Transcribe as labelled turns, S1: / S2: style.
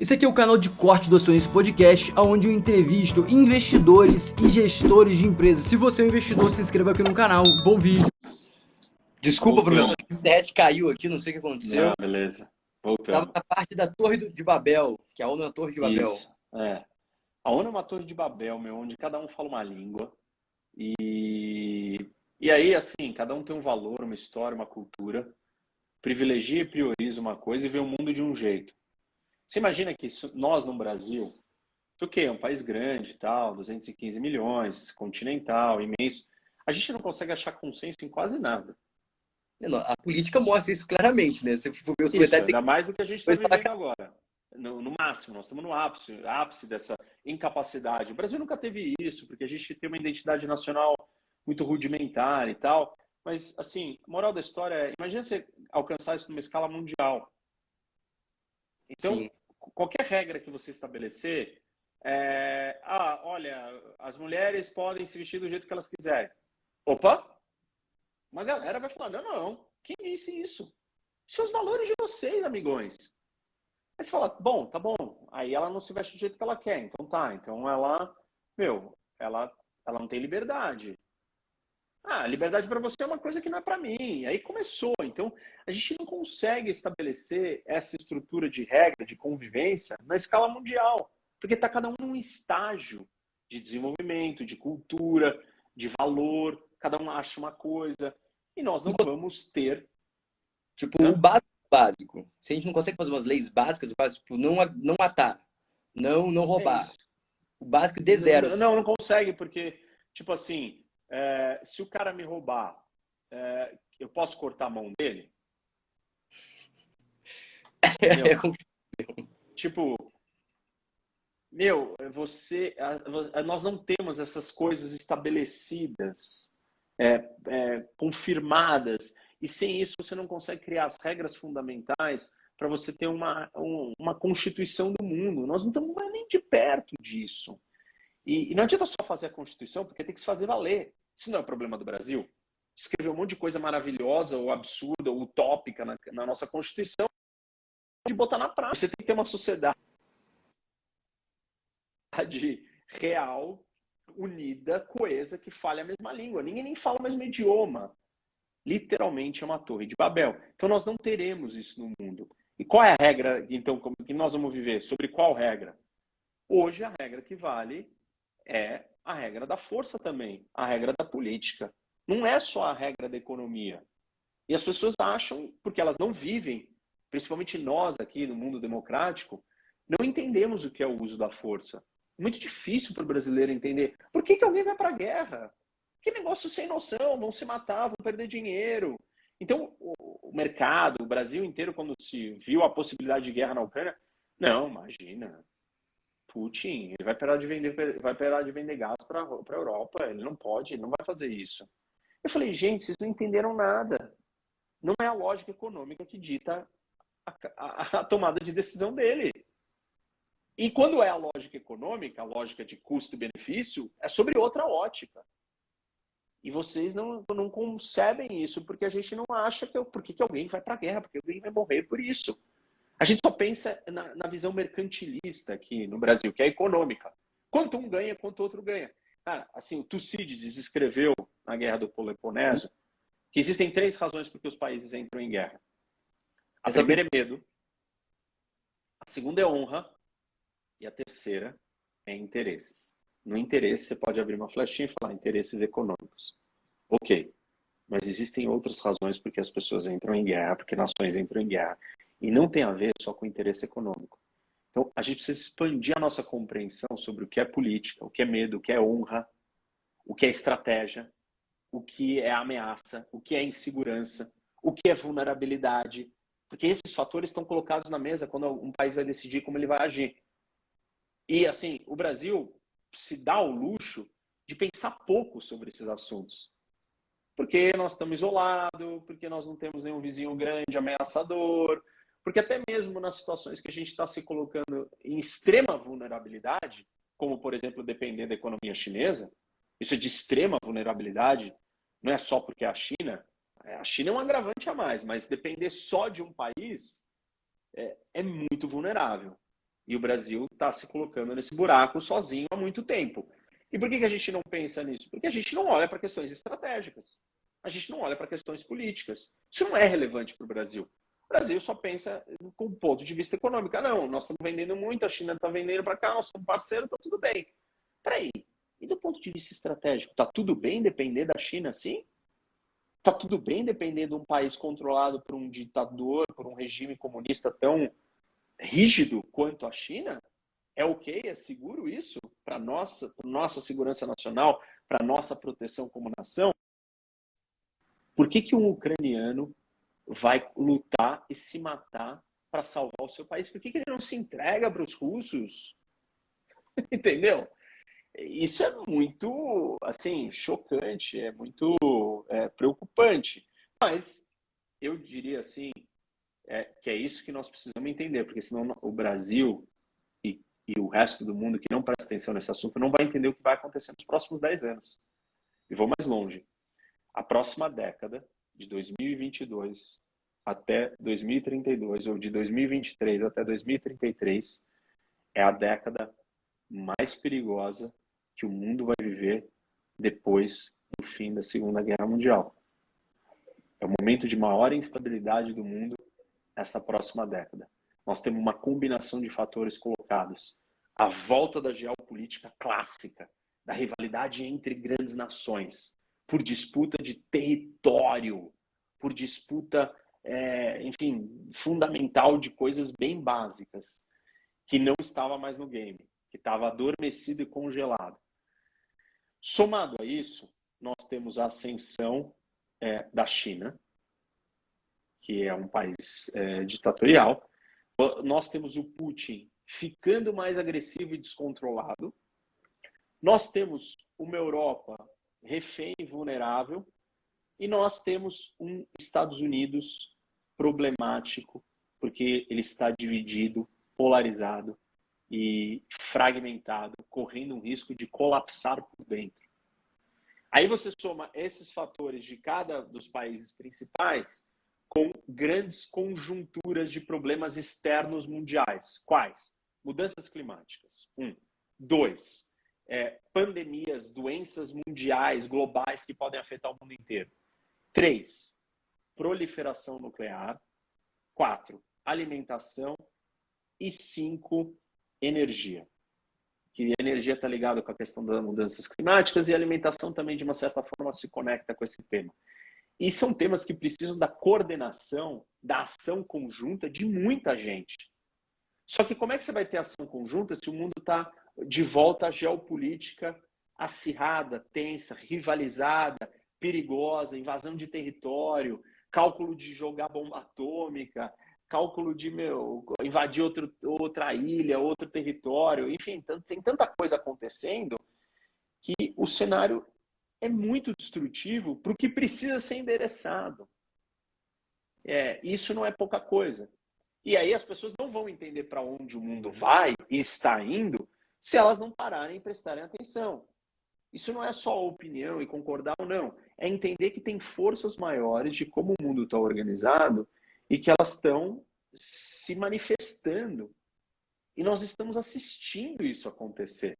S1: Esse aqui é o canal de corte do Acionista Podcast, onde eu entrevisto investidores e gestores de empresas. Se você é um investidor, se inscreva aqui no canal. Bom vídeo.
S2: Desculpa, professor, a internet caiu aqui, não sei o que aconteceu.
S3: Não, beleza.
S2: Estava
S3: Voltamos.
S2: na parte da Torre de Babel, que a ONU é a Torre de Babel.
S3: Isso, é. A ONU é uma torre de Babel, onde cada um fala uma língua. E aí, assim, cada um tem um valor, uma história, uma cultura. Privilegia e prioriza uma coisa e vê o mundo de um jeito. Você imagina que nós, no Brasil, que o quê? É um país grande e tal, 215 milhões, continental, imenso. A gente não consegue achar consenso em quase nada.
S2: A política mostra isso claramente, né? Se for ver os
S3: Isso,
S2: comentários,
S3: ainda mais do que a gente está
S2: Depois
S3: vivendo agora. No máximo, nós estamos no ápice dessa incapacidade. O Brasil nunca teve isso, porque a gente tem uma identidade nacional muito rudimentar e tal. Mas, assim, a moral da história é, imagina você alcançar isso numa escala mundial. Então,
S2: sim.
S3: qualquer regra que você estabelecer, olha, as mulheres podem se vestir do jeito que elas quiserem. Opa! Uma galera vai falar, não, quem disse isso? São os valores de vocês, amigões. Aí você fala, bom, tá bom. Aí ela não se veste do jeito que ela quer. Então tá, então ela não tem liberdade. Ah, liberdade para você é uma coisa que não é para mim. Aí começou. Então, a gente não consegue estabelecer essa estrutura de regra, de convivência na escala mundial. Porque está cada um num estágio de desenvolvimento, de cultura, de valor. Cada um acha uma coisa. E nós não vamos ter...
S2: Tipo, o básico. Se a gente não consegue fazer umas leis básicas, tipo, não matar, não roubar. O básico de zero.
S3: Não consegue, porque, tipo assim, se o cara me roubar, eu posso cortar a mão dele? Tipo, nós não temos essas coisas estabelecidas, confirmadas, e sem isso você não consegue criar as regras fundamentais para você ter uma constituição do mundo. Nós não estamos nem de perto disso. E não adianta só fazer a Constituição, porque tem que se fazer valer. Isso não é o problema do Brasil. Escrever um monte de coisa maravilhosa, ou absurda, ou utópica na nossa Constituição, de botar na prática. Você tem que ter uma sociedade real, unida, coesa, que fale a mesma língua. Ninguém nem fala o mesmo idioma. Literalmente é uma torre de Babel. Então nós não teremos isso no mundo. E qual é a regra, então, que nós vamos viver? Sobre qual regra? Hoje a regra que vale é a regra da força também, a regra da política. Não é só a regra da economia. E as pessoas acham, porque elas não vivem, principalmente nós aqui no mundo democrático, não entendemos o que é o uso da força. É muito difícil para o brasileiro entender. Por que alguém vai para a guerra? Que negócio sem noção, vão se matar, vão perder dinheiro. Então, o mercado, o Brasil inteiro, quando se viu a possibilidade de guerra na Ucrânia, não, imagina, Putin, ele vai parar de vender gás para a Europa, ele não pode, ele não vai fazer isso. Eu falei, gente, vocês não entenderam nada. Não é a lógica econômica que dita a tomada de decisão dele. E quando é a lógica econômica, a lógica de custo e benefício, é sobre outra ótica. E vocês não concebem isso, porque a gente não acha que alguém vai para a guerra, porque alguém vai morrer por isso. A gente só pensa na visão mercantilista aqui no Brasil, que é econômica. Quanto um ganha, quanto o outro ganha. Cara, assim, o Tucídides escreveu na Guerra do Peloponeso que existem 3 razões por que os países entram em guerra. A primeira é medo, a segunda é honra e a terceira é interesses. No interesse, você pode abrir uma flechinha e falar interesses econômicos. Ok, mas existem outras razões por que as pessoas entram em guerra, porque nações entram em guerra. E não tem a ver só com interesse econômico. Então, a gente precisa expandir a nossa compreensão sobre o que é política, o que é medo, o que é honra, o que é estratégia, o que é ameaça, o que é insegurança, o que é vulnerabilidade. Porque esses fatores estão colocados na mesa quando um país vai decidir como ele vai agir. E, assim, o Brasil se dá o luxo de pensar pouco sobre esses assuntos. Porque nós estamos isolados, porque nós não temos nenhum vizinho grande ameaçador, porque até mesmo nas situações que a gente está se colocando em extrema vulnerabilidade, como, por exemplo, depender da economia chinesa, isso é de extrema vulnerabilidade, não é só porque é a China é um agravante a mais, mas depender só de um país é muito vulnerável. E o Brasil está se colocando nesse buraco sozinho há muito tempo. E por que a gente não pensa nisso? Porque a gente não olha para questões estratégicas. A gente não olha para questões políticas. Isso não é relevante para o Brasil. O Brasil só pensa com o ponto de vista econômico. Ah, não, nós estamos vendendo muito, a China está vendendo para cá, nós somos parceiros, está tudo bem. Peraí, e do ponto de vista estratégico, está tudo bem depender da China assim? Está tudo bem depender de um país controlado por um ditador, por um regime comunista tão rígido quanto a China? É ok? É seguro isso para nossa segurança nacional, para nossa proteção como nação? Por que um ucraniano vai lutar e se matar para salvar o seu país? Por que ele não se entrega para os russos? Entendeu? Isso é muito, assim, chocante, é muito preocupante. Mas eu diria assim, que é isso que nós precisamos entender, porque senão o Brasil e o resto do mundo que não presta atenção nesse assunto não vai entender o que vai acontecer nos próximos 10 anos. E vou mais longe. A próxima década, de 2022 até 2032, ou de 2023 até 2033, é a década mais perigosa que o mundo vai viver depois do fim da Segunda Guerra Mundial. É o momento de maior instabilidade do mundo essa próxima década. Nós temos uma combinação de fatores colocados. A volta da geopolítica clássica, da rivalidade entre grandes nações, por disputa de território, por disputa, enfim, fundamental de coisas bem básicas, que não estava mais no game, que estava adormecido e congelado. Somado a isso, nós temos a ascensão da China, que é um país ditatorial. Nós temos o Putin ficando mais agressivo e descontrolado. Nós temos uma Europa refém e vulnerável. E nós temos um Estados Unidos problemático, porque ele está dividido, polarizado e fragmentado, correndo um risco de colapsar por dentro. Aí você soma esses fatores de cada dos países principais com grandes conjunturas de problemas externos mundiais. Quais? Mudanças climáticas. 1. 2. Pandemias, doenças mundiais, globais que podem afetar o mundo inteiro. 3. Proliferação nuclear. 4. Alimentação. E 5. Energia. Que a energia está ligada com a questão das mudanças climáticas e a alimentação também, de uma certa forma, se conecta com esse tema. E são temas que precisam da coordenação, da ação conjunta de muita gente. Só que como é que você vai ter ação conjunta se o mundo está de volta à geopolítica acirrada, tensa, rivalizada, perigosa, invasão de território, cálculo de jogar bomba atômica, cálculo de invadir outra ilha, outro território, enfim, tem tanta coisa acontecendo que o cenário é muito destrutivo para o que precisa ser endereçado. Isso não é pouca coisa. E aí as pessoas não vão entender para onde o mundo vai e está indo se elas não pararem e prestarem atenção. Isso não é só opinião e concordar ou não. É entender que tem forças maiores de como o mundo está organizado e que elas estão se manifestando. E nós estamos assistindo isso acontecer.